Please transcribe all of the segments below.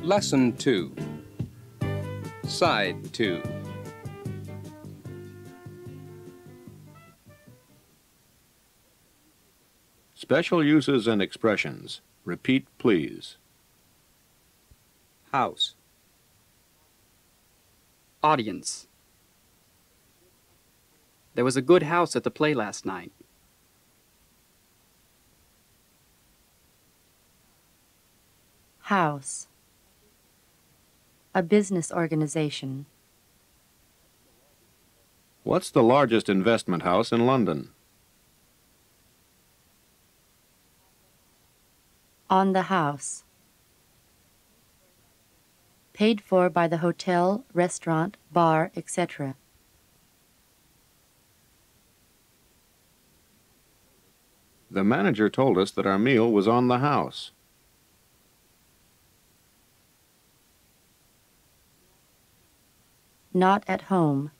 Lesson 2. Side 2. Special uses and expressions. Repeat, please. House. Audience. There was a good house at the play last night. House. A business organization. What's the largest investment house in London? On the house. Paid for by the hotel, restaurant, bar, etc. The manager told us that our meal was on the house. Not at home.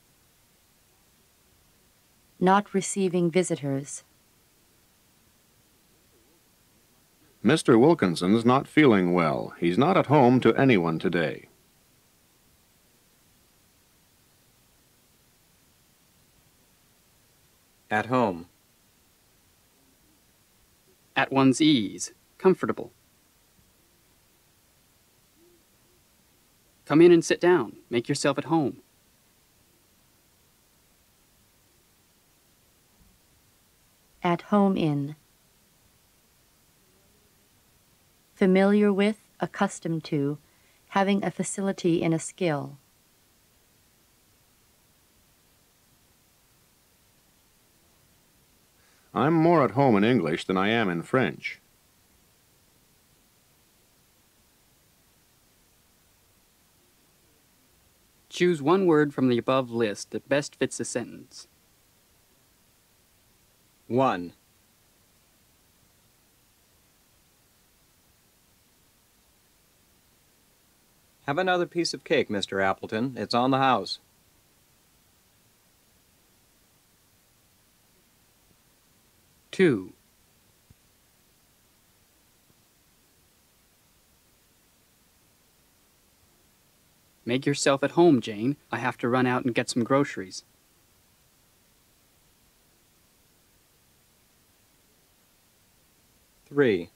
Not receiving visitors. Mr. Wilkinson's not feeling well. He's not at home to anyone today. At home. At one's ease. Comfortable. Come in and sit down. Make yourself at home. At home in. Familiar with, accustomed to, having a facility in a skill. I'm more at home in English than I am in French. Choose one word from the above list that best fits the sentence. 1. Have another piece of cake, Mr. Appleton. It's on the house. 2. Make yourself at home, Jane. I have to run out and get some groceries. 3.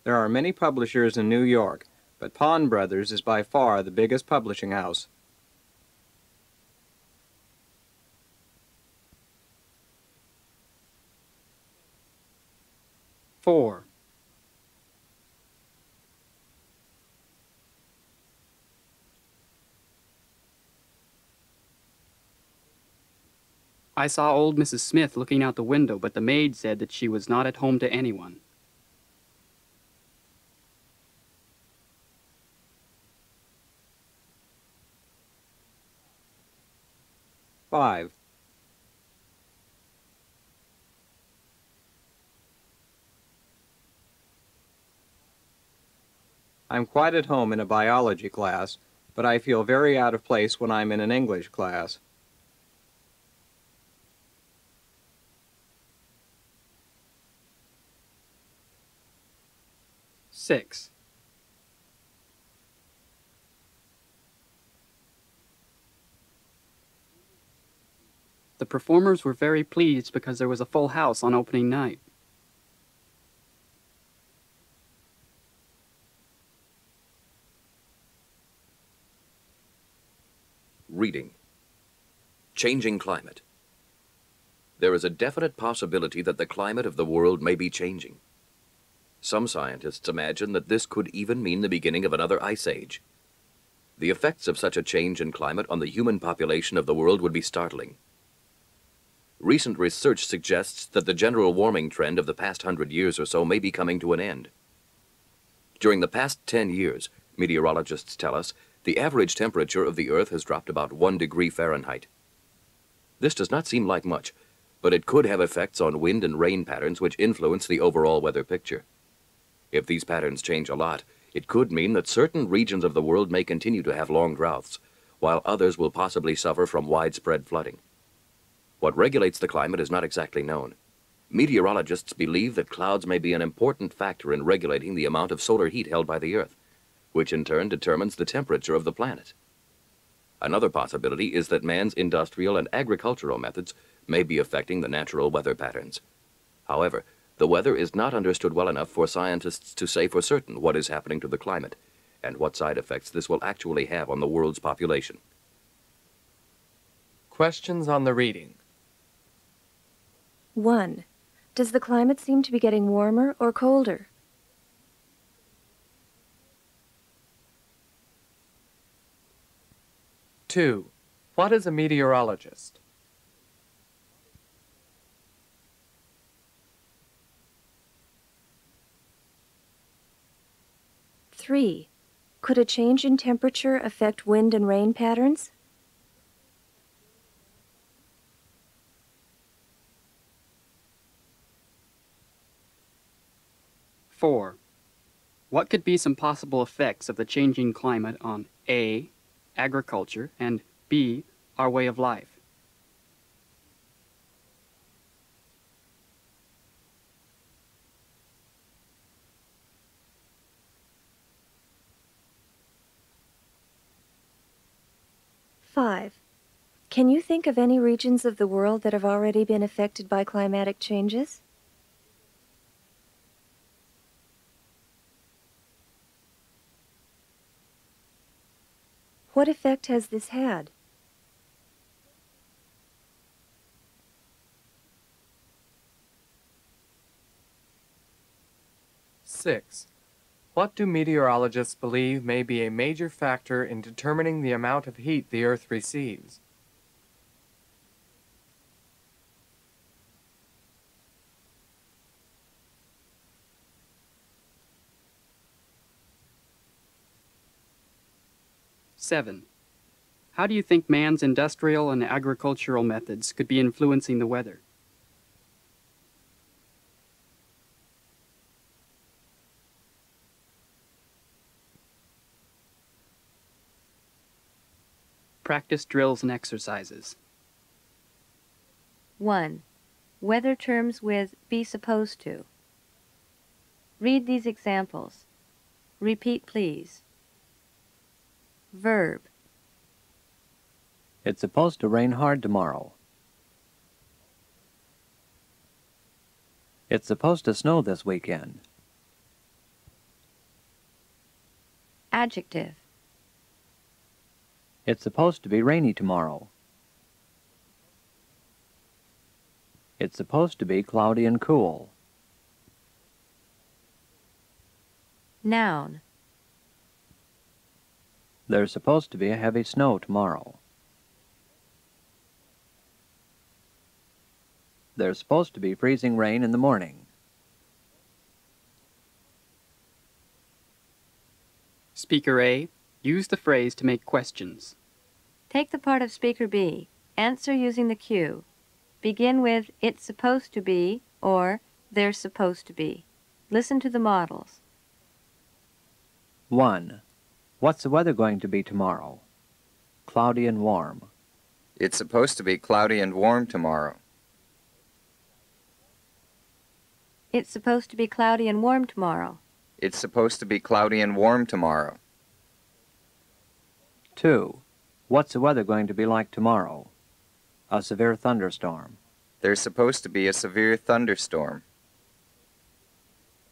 There are many publishers in New York, but Pond Brothers is by far the biggest publishing house. 4. I saw old Mrs. Smith looking out the window, but the maid said that she was not at home to anyone. 5. I'm quite at home in a biology class, but I feel very out of place when I'm in an English class. 6. The performers were very pleased because there was a full house on opening night. 'Reading. Changing climate. There is a definite possibility that the climate of the world may be changing. Some scientists imagine that this could even mean the beginning of another ice age. The effects of such a change in climate on the human population of the world would be startling. Recent research suggests that the general warming trend of the past 100 years or so may be coming to an end. During the past 10 years, meteorologists tell us, the average temperature of the Earth has dropped about 1 degree Fahrenheit. This does not seem like much, but it could have effects on wind and rain patterns which influence the overall weather picture. If these patterns change a lot, it could mean that certain regions of the world may continue to have long droughts, while others will possibly suffer from widespread flooding. What regulates the climate is not exactly known. Meteorologists believe that clouds may be an important factor in regulating the amount of solar heat held by the Earth, which in turn determines the temperature of the planet. Another possibility is that man's industrial and agricultural methods may be affecting the natural weather patterns. However, the weather is not understood well enough for scientists to say for certain what is happening to the climate and what side effects this will actually have on the world's population. Questions on the reading. 1. Does the climate seem to be getting warmer or colder? 2. What is a meteorologist? 3. Could a change in temperature affect wind and rain patterns? 4. What could be some possible effects of the changing climate on A, agriculture, and B, our way of life? 5. Can you think of any regions of the world that have already been affected by climatic changes? 'What effect has this had? 6. What do meteorologists believe may be a major factor in determining the amount of heat the Earth receives? 7. How do you think man's industrial and agricultural methods could be influencing the weather? 'Practice drills and exercises. 1. Weather terms with be supposed to. Read these examples. Repeat, please. Verb. It's supposed to rain hard tomorrow. It's supposed to snow this weekend. Adjective. It's supposed to be rainy tomorrow. It's supposed to be cloudy and cool. Noun. There's supposed to be a heavy snow tomorrow. There's supposed to be freezing rain in the morning. Speaker A, use the phrase to make questions. Take the part of Speaker B. Answer using the cue. Begin with it's supposed to be or there's supposed to be. Listen to the models. 1. What's the weather going to be tomorrow? Cloudy and warm. It's supposed to be cloudy and warm tomorrow. It's supposed to be cloudy and warm tomorrow. It's supposed to be cloudy and warm tomorrow. 2. What's the weather going to be like tomorrow? A severe thunderstorm. There's supposed to be a severe thunderstorm.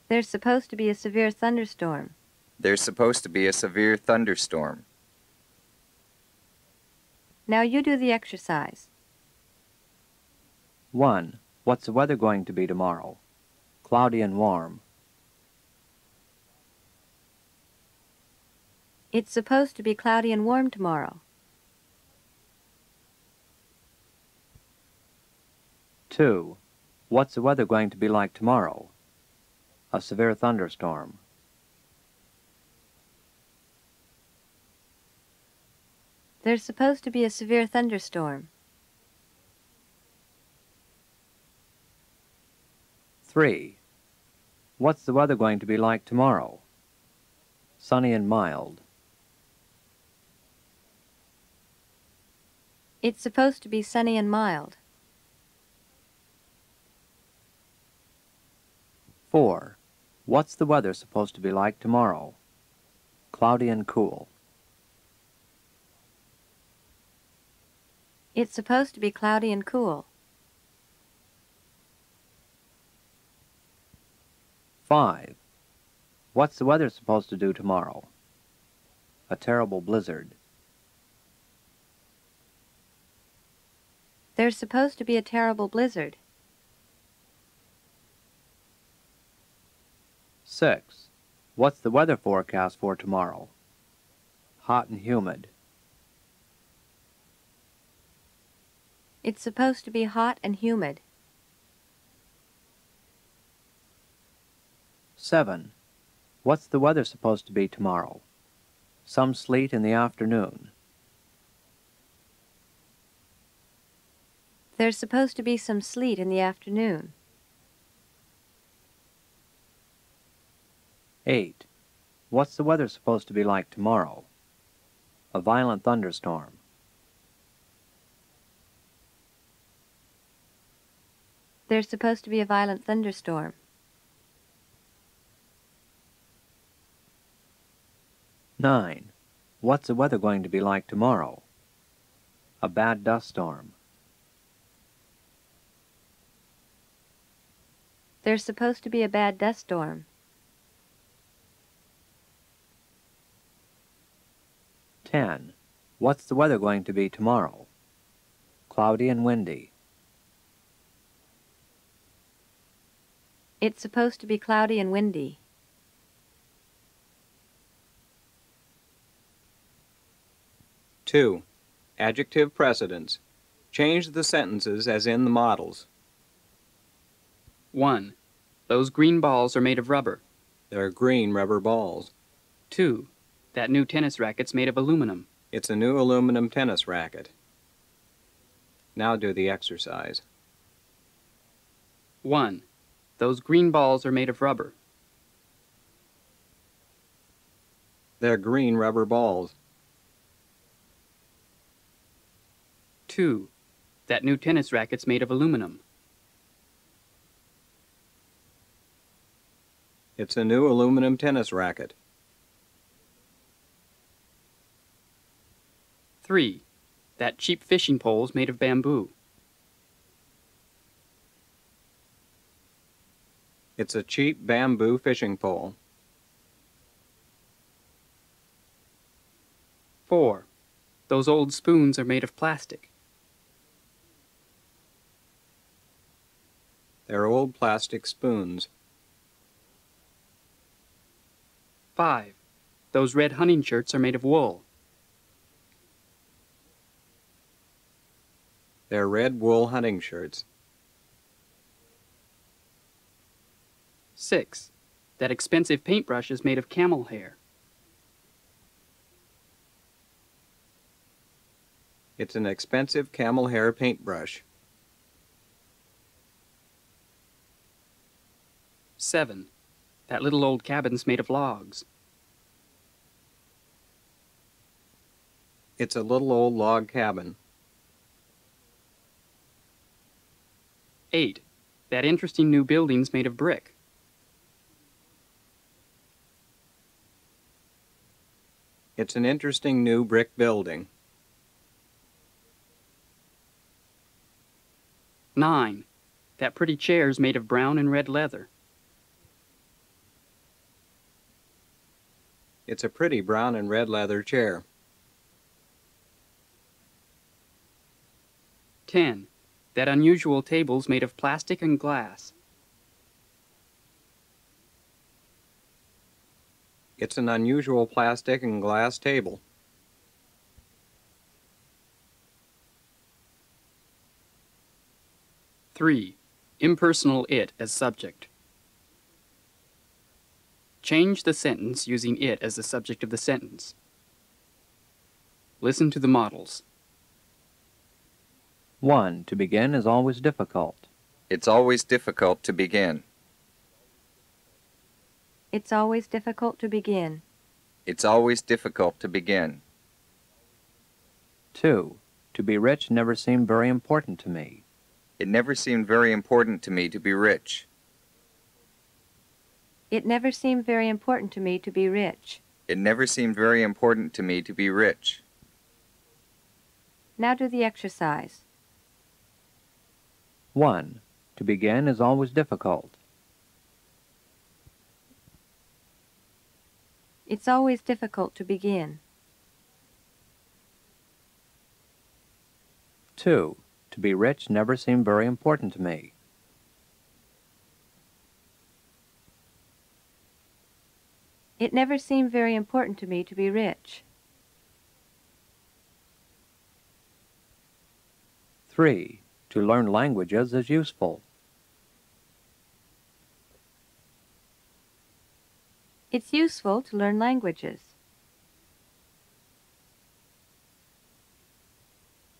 There's supposed to be a severe thunderstorm. There's supposed to be a severe thunderstorm. Now you do the exercise. 1. What's the weather going to be tomorrow? Cloudy and warm. It's supposed to be cloudy and warm tomorrow. 2. What's the weather going to be like tomorrow? A severe thunderstorm. There's supposed to be a severe thunderstorm. 3. What's the weather going to be like tomorrow? Sunny and mild. It's supposed to be sunny and mild. 4. What's the weather supposed to be like tomorrow? Cloudy and cool. It's supposed to be cloudy and cool. 5. What's the weather supposed to do tomorrow? A terrible blizzard. There's supposed to be a terrible blizzard. 6. What's the weather forecast for tomorrow? Hot and humid. It's supposed to be hot and humid. 7. What's the weather supposed to be tomorrow? Some sleet in the afternoon. There's supposed to be some sleet in the afternoon. 8. What's the weather supposed to be like tomorrow? A violent thunderstorm. There's supposed to be a violent thunderstorm. 9. What's the weather going to be like tomorrow? A bad dust storm. There's supposed to be a bad dust storm. 10. What's the weather going to be tomorrow? Cloudy and windy. It's supposed to be cloudy and windy. 2. Adjective precedence. Change the sentences as in the models. 1. Those green balls are made of rubber. They're green rubber balls. 2. That new tennis racket's made of aluminum. It's a new aluminum tennis racket. Now do the exercise. 1. Those green balls are made of rubber. They're green rubber balls. 2. That new tennis racket's made of aluminum. It's a new aluminum tennis racket. 3. That cheap fishing pole's made of bamboo. It's a cheap bamboo fishing pole. 4. Those old spoons are made of plastic. They're old plastic spoons. 5. Those red hunting shirts are made of wool. They're red wool hunting shirts. 6. That expensive paintbrush is made of camel hair. It's an expensive camel hair paintbrush. 7. That little old cabin's made of logs. It's a little old log cabin. 8. That interesting new building's made of brick. It's an interesting new brick building. 9. That pretty chair's made of brown and red leather. It's a pretty brown and red leather chair. 10. That unusual table's made of plastic and glass. It's an unusual plastic and glass table. 3. Impersonal it as subject. Change the sentence using it as the subject of the sentence. Listen to the models. 1. To begin is always difficult. It's always difficult to begin. It's always difficult to begin. It's always difficult to begin. 2. To be rich never seemed very important to me. It never seemed very important to me to be rich. It never seemed very important to me to be rich. It never seemed very important to me to be rich. Now do the exercise. 1. To begin is always difficult. It's always difficult to begin. 2. To be rich never seemed very important to me. It never seemed very important to me to be rich. 3. To learn languages is useful. It's useful to learn languages.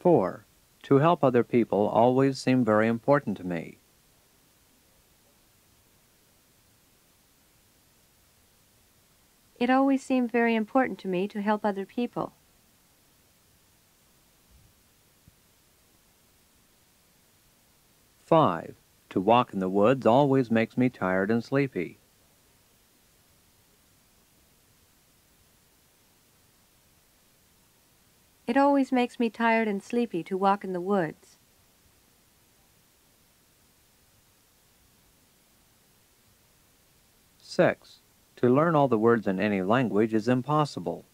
4. To help other people always seemed very important to me. It always seemed very important to me to help other people. 5. To walk in the woods always makes me tired and sleepy. It always makes me tired and sleepy to walk in the woods. 6. To learn all the words in any language is impossible.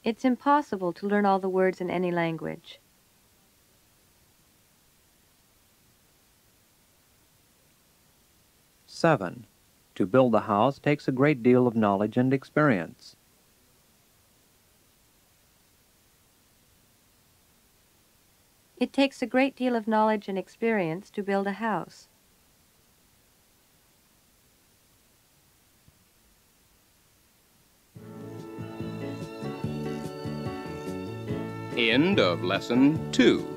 It's impossible to learn all the words in any language. 7. To build a house takes a great deal of knowledge and experience. It takes a great deal of knowledge and experience to build a house. End of Lesson 2.